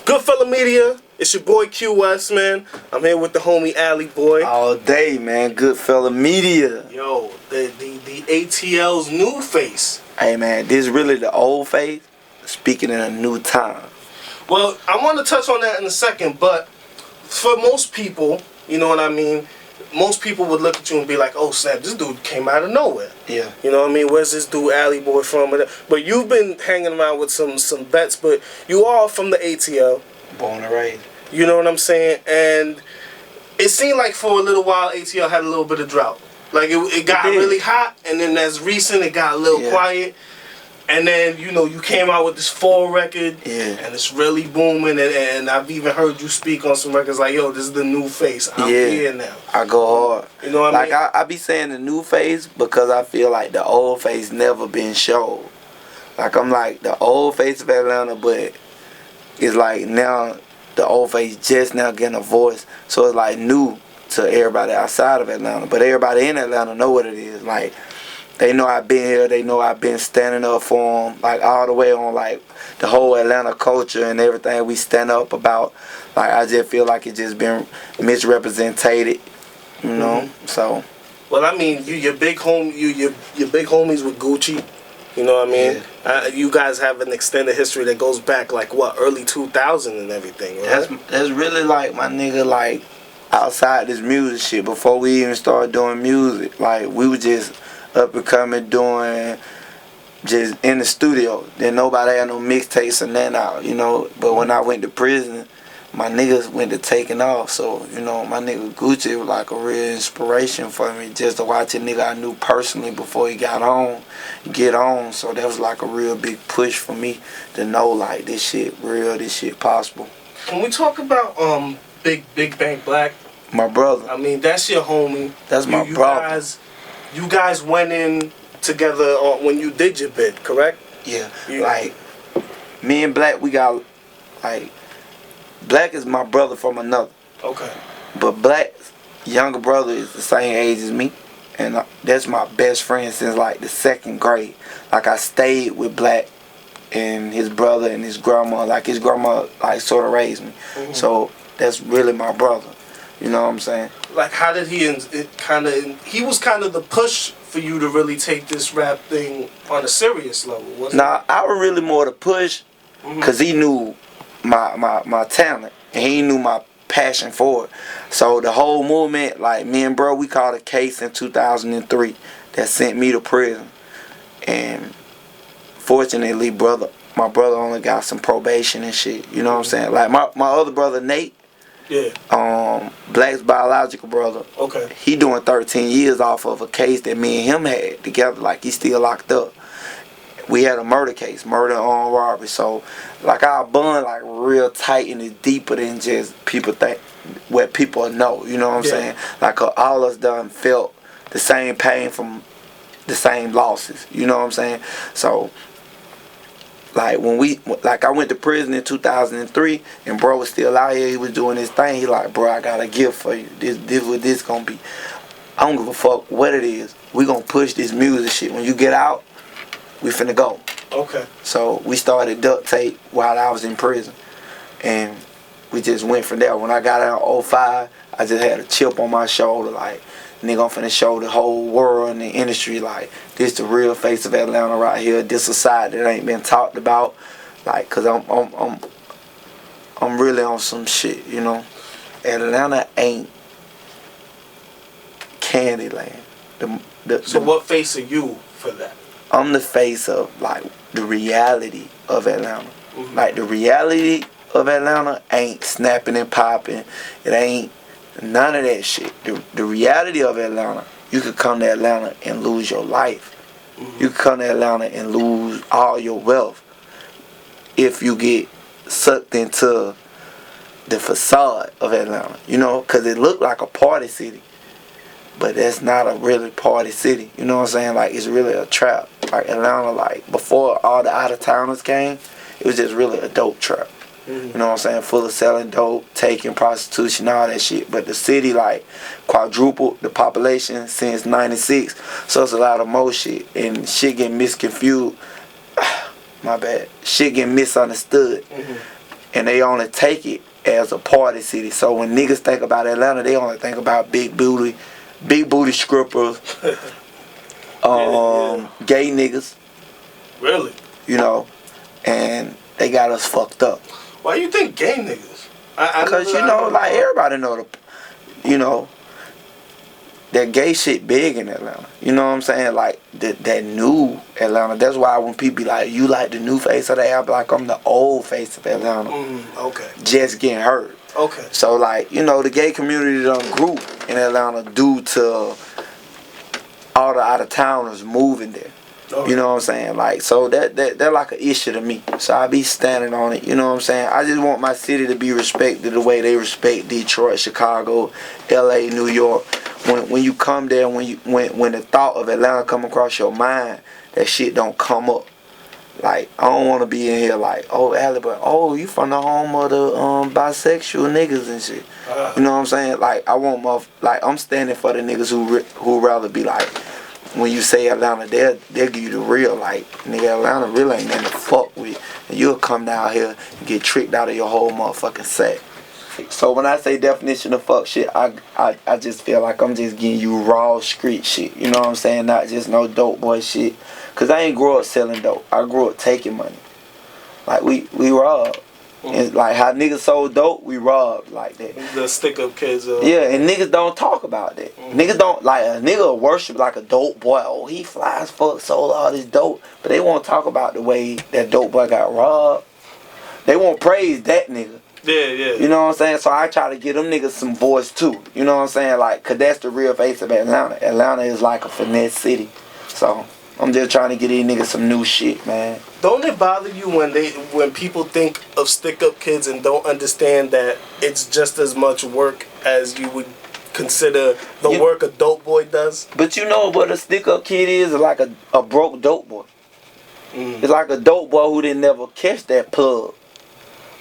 Good fella media, it's your boy Q West, man. I'm here with the homie Alley Boy. All day, man. Good fella media. Yo, the ATL's new face. Hey, man, this is really the old face speaking in a new time. Well, I want to touch on that in a second, but for most people, you know what I mean? Most people would look at you and be like, oh snap, this dude came out of nowhere. Yeah. You know what I mean? Where's this dude Alley Boy from? But you've been hanging around with some vets, but you are from the ATL. Born and raised. You know what I'm saying? And it seemed like for a little while ATL had a little bit of drought. Like it got really hot, and then as recent it got a little quiet. And then, you know, you came out with this fall record, and it's really booming, and I've even heard you speak on some records like, yo, this is the new face. I'm here now. I go hard. You know what I mean? Like, I be saying the new face because I feel like the old face never been showed. Like, I'm like, the old face of Atlanta, but it's like now the old face just now getting a voice. So it's like new to everybody outside of Atlanta. But everybody in Atlanta know what it is. Like, they know I've been here. They know I've been standing up for them, like all the way on like the whole Atlanta culture and everything we stand up about. Like I just feel like it's just been misrepresented, you know. So. Well, I mean, your big homies with Gucci. You know what I mean? Yeah. You guys have an extended history that goes back like what, early 2000 and everything, right? That's really like my nigga, like outside this music shit. Before we even started doing music, like we were just up and coming, doing just in the studio. Then nobody had no mixtapes and that out, you know. But when I went to prison, my niggas went to taking off. So, you know, my nigga Gucci was like a real inspiration for me, just to watch a nigga I knew personally before he got on, get on. So that was like a real big push for me to know like this shit real, this shit possible. When we talk about Big Bank Black, my brother. I mean, that's your homie. That's my brother. You guys went in together when you did your bid, correct? Yeah. Like, me and Black, we got, like, Black is my brother from another. Okay. But Black's younger brother is the same age as me. And that's my best friend since, like, the 2nd grade. Like, I stayed with Black and his brother and his grandma. Like, his grandma, like, sort of raised me. Mm-hmm. So, that's really my brother. You know what I'm saying? Like, how did he was kind of the push for you to really take this rap thing on a serious level, wasn't it? Nah, I was really more the push because he knew my talent and he knew my passion for it. So the whole movement, like me and bro, we caught a case in 2003 that sent me to prison. And fortunately, my brother only got some probation and shit. You know what I'm saying? Like my other brother, Nate, Black's biological brother. Okay. He doing 13 years off of a case that me and him had together. Like, he's still locked up. We had a murder case, murder on robbery. So, like, our bond, like, real tight and it's deeper than just people think, what people know. You know what I'm saying? Like, all us done felt the same pain from the same losses. You know what I'm saying? So, like, I went to prison in 2003 and bro was still out here, he was doing his thing. He like, bro, I got a gift for you. This what this gonna be. I don't give a fuck what it is. We gonna push this music shit. When you get out, we finna go. Okay. So we started Duct Tape while I was in prison. And we just went from there. When I got out in 05, I just had a chip on my shoulder, like, nigga, I'm finna show the whole world and the industry, like, this the real face of Atlanta right here. This a side that ain't been talked about, like, cause I'm really on some shit, you know. Atlanta ain't Candyland. So what face are you for that? I'm the face of, like, the reality of Atlanta. Like, the reality of Atlanta ain't snapping and popping. It ain't none of that shit. The reality of Atlanta, you could come to Atlanta and lose your life. You could come to Atlanta and lose all your wealth if you get sucked into the facade of Atlanta. You know, because it looked like a party city. But that's not a really party city. You know what I'm saying? Like, it's really a trap. Like, Atlanta, like, before all the out-of-towners came, it was just really a dope trap. You know what I'm saying? Full of selling dope, taking prostitution, all that shit. But the city like quadrupled the population since '96, so it's a lot of more shit, and shit getting misconfused. My bad. Shit getting misunderstood, and they only take it as a party city. So when niggas think about Atlanta, they only think about big booty strippers, gay niggas. Really? You know, and they got us fucked up. Why you think gay niggas? Because you know, like everybody know that gay shit big in Atlanta. You know what I'm saying? Like that new Atlanta. That's why when people be like, "You like the new face of the app?" Like I'm the old face of Atlanta. Okay. Just getting hurt. Okay. So like the gay community done grew in Atlanta due to all the out of towners moving there. Okay. You know what I'm saying? Like, so that like an issue to me. So I be standing on it. You know what I'm saying? I just want my city to be respected the way they respect Detroit, Chicago, LA, New York. When you come there, when the thought of Atlanta come across your mind, that shit don't come up. Like, I don't want to be in here like, oh, Allie, but you from the home of the bisexual niggas and shit. You know what I'm saying? Like, I want I'm standing for the niggas who rather be like, when you say Atlanta, they'll give you the real, like, nigga, Atlanta really ain't nothing to fuck with. And you'll come down here and get tricked out of your whole motherfucking set. So when I say definition of fuck shit, I just feel like I'm just getting you raw street shit. You know what I'm saying? Not just no dope boy shit. Cause I ain't grow up selling dope. I grew up taking money. Like we robbed. And like how niggas sold dope, we robbed like that. The stick up kids. Yeah, and niggas don't talk about that. Niggas don't, like, a nigga worship like a dope boy. Oh, he fly as fuck, sold all this dope. But they won't talk about the way that dope boy got robbed. They won't praise that nigga. Yeah. You know what I'm saying? So I try to give them niggas some voice too. You know what I'm saying? Like, cause that's the real face of Atlanta. Atlanta is like a finesse city. So I'm just trying to get these niggas some new shit, man. Don't it bother you when people think of stick-up kids and don't understand that it's just as much work as you would consider the work a dope boy does? But you know what a stick-up kid is? Like a broke dope boy. It's like a dope boy who didn't never catch that plug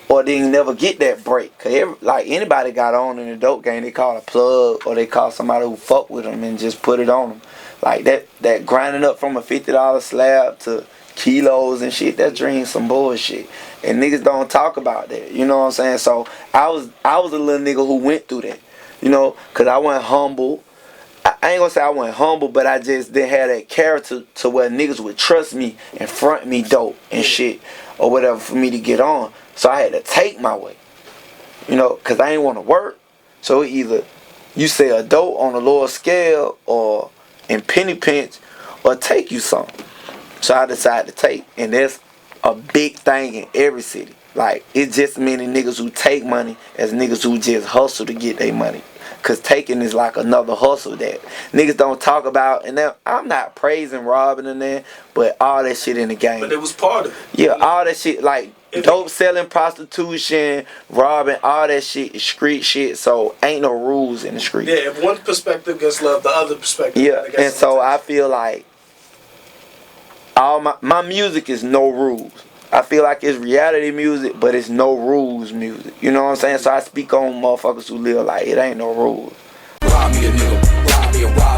or didn't never get that break. Cause like anybody got on in the dope game, they call a plug or they call somebody who fuck with them and just put it on them. Like that grinding up from a $50 slab to kilos and shit, that dream some bullshit. And niggas don't talk about that. You know what I'm saying? So I was a little nigga who went through that. You know, cause I wasn't humble. I ain't gonna say I wasn't humble, but I just didn't have that character to where niggas would trust me and front me dope and shit or whatever for me to get on. So I had to take my way. You know, cause I ain't want to work. So either you sell dope on a lower scale or in penny pinch or take you some. So I decided to take, and that's a big thing in every city. Like, it's just many niggas who take money as niggas who just hustle to get their money. Cause taking is like another hustle that niggas don't talk about. And now, I'm not praising robbing and that, but all that shit in the game. But it was part of it. Yeah, all that shit, like dope selling, prostitution, robbing, all that shit is street shit. So ain't no rules in the street. Yeah, if one perspective gets love, the other perspective. Yeah, and so I feel like all my music is no rules. I feel like it's reality music, but it's no rules music. You know what I'm saying? So I speak on motherfuckers who live like it ain't no rules. Rob me a nigga, rob me a rob.